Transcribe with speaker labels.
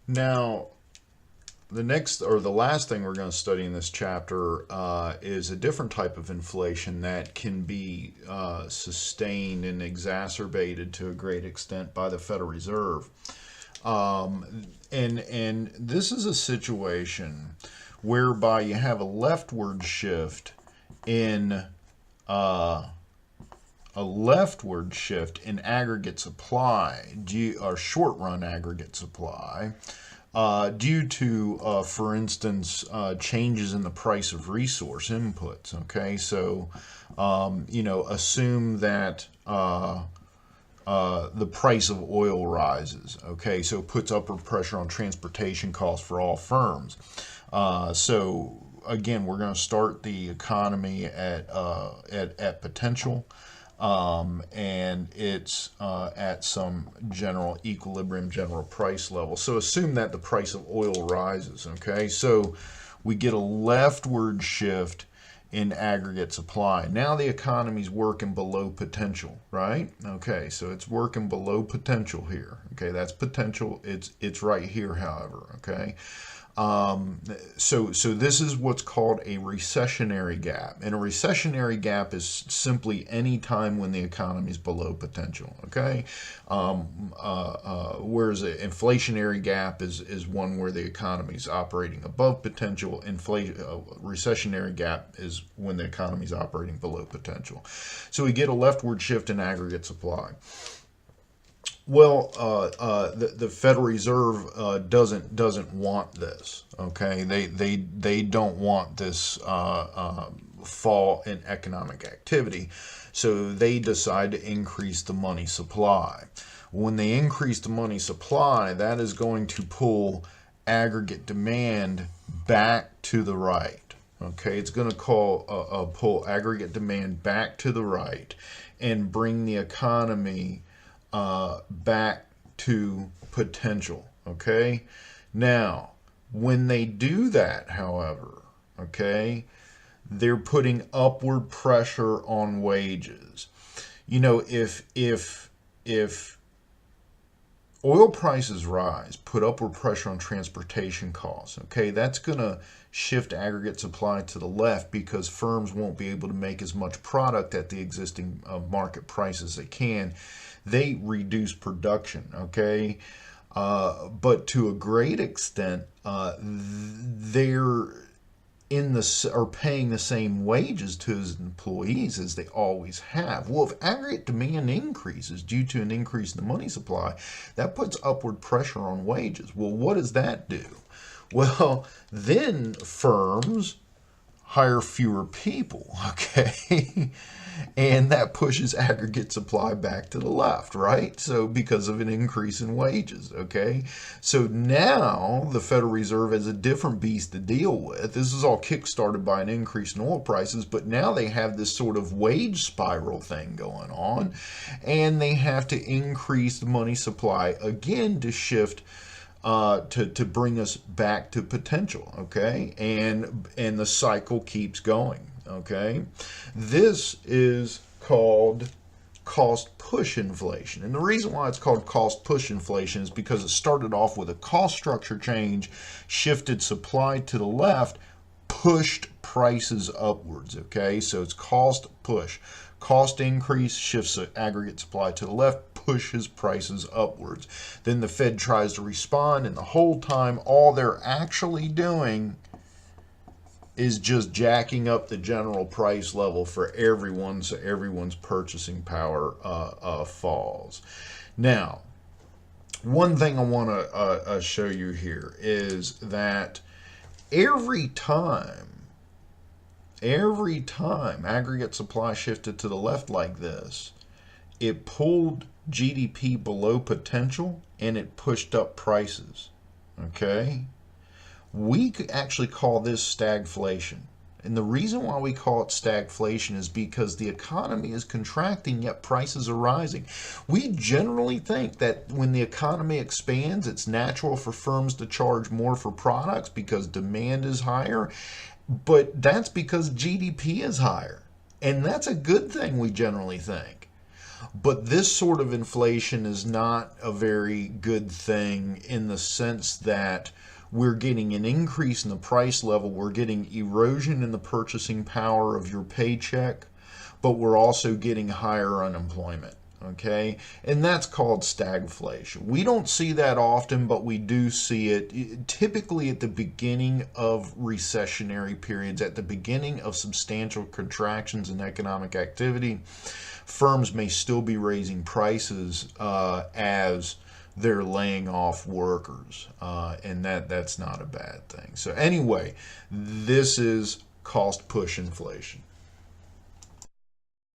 Speaker 1: Now, the next or the last thing we're going to study in this chapter is a different type of inflation that can be sustained and exacerbated to a great extent by the Federal Reserve. And this is a situation whereby you have a leftward shift in uh, aggregate supply, or short run aggregate supply, due to, for instance, changes in the price of resource inputs. Okay, so assume that the price of oil rises. Okay, so it puts upward pressure on transportation costs for all firms. So again, we're going to start the economy at potential. And it's at some general equilibrium, general price level. So assume that the price of oil rises. Okay, so we get a leftward shift in aggregate supply. Now the economy's working below potential, right? Okay, so it's working below potential here. Okay, that's potential. It's right here, however. Okay. So this is what's called a recessionary gap. And a recessionary gap is simply any time when the economy is below potential. Okay. Whereas an inflationary gap is one where the economy is operating above potential. Recessionary gap is when the economy is operating below potential. So we get a leftward shift in aggregate supply. Well, the Federal Reserve doesn't want this. Okay, they don't want this fall in economic activity, so they decide to increase the money supply. When they increase the money supply, that is going to pull aggregate demand back to the right. Okay, it's going to pull aggregate demand back to the right and bring the economy back to potential. Okay, now when they do that, however, okay, they're putting upward pressure on wages. If oil prices rise, put upward pressure on transportation costs. Okay, that's going to shift aggregate supply to the left because firms won't be able to make as much product at the existing market price as they can. They reduce production. Okay, but to a great extent, they're are paying the same wages to his employees as they always have. Well, if aggregate demand increases due to an increase in the money supply, that puts upward pressure on wages. Well, what does that do? Well, then firms hire fewer people, okay? And that pushes aggregate supply back to the left, right? So because of an increase in wages, okay? So now the Federal Reserve has a different beast to deal with. This is all kickstarted by an increase in oil prices, but now they have this sort of wage spiral thing going on, and they have to increase the money supply again to shift to bring us back to potential, okay? And the cycle keeps going, okay? This is called cost push inflation. And the reason why it's called cost push inflation is because it started off with a cost structure change, shifted supply to the left, pushed prices upwards, okay? So it's cost push. Cost increase shifts the aggregate supply to the left, pushes prices upwards. Then the Fed tries to respond, and the whole time all they're actually doing is just jacking up the general price level for everyone, so everyone's purchasing power falls. Now, one thing I want to show you here is that every time aggregate supply shifted to the left like this, it pulled GDP below potential and it pushed up prices. Okay? We could actually call this stagflation. And the reason why we call it stagflation is because the economy is contracting, yet prices are rising. We generally think that when the economy expands, it's natural for firms to charge more for products because demand is higher. But that's because GDP is higher. And that's a good thing, we generally think. But this sort of inflation is not a very good thing in the sense that we're getting an increase in the price level, we're getting erosion in the purchasing power of your paycheck, but we're also getting higher unemployment. Okay, and that's called stagflation. We don't see that often, but we do see it typically at the beginning of recessionary periods, at the beginning of substantial contractions in economic activity. Firms may still be raising prices as they're laying off workers, and that's not a bad thing. So anyway, this is cost push inflation.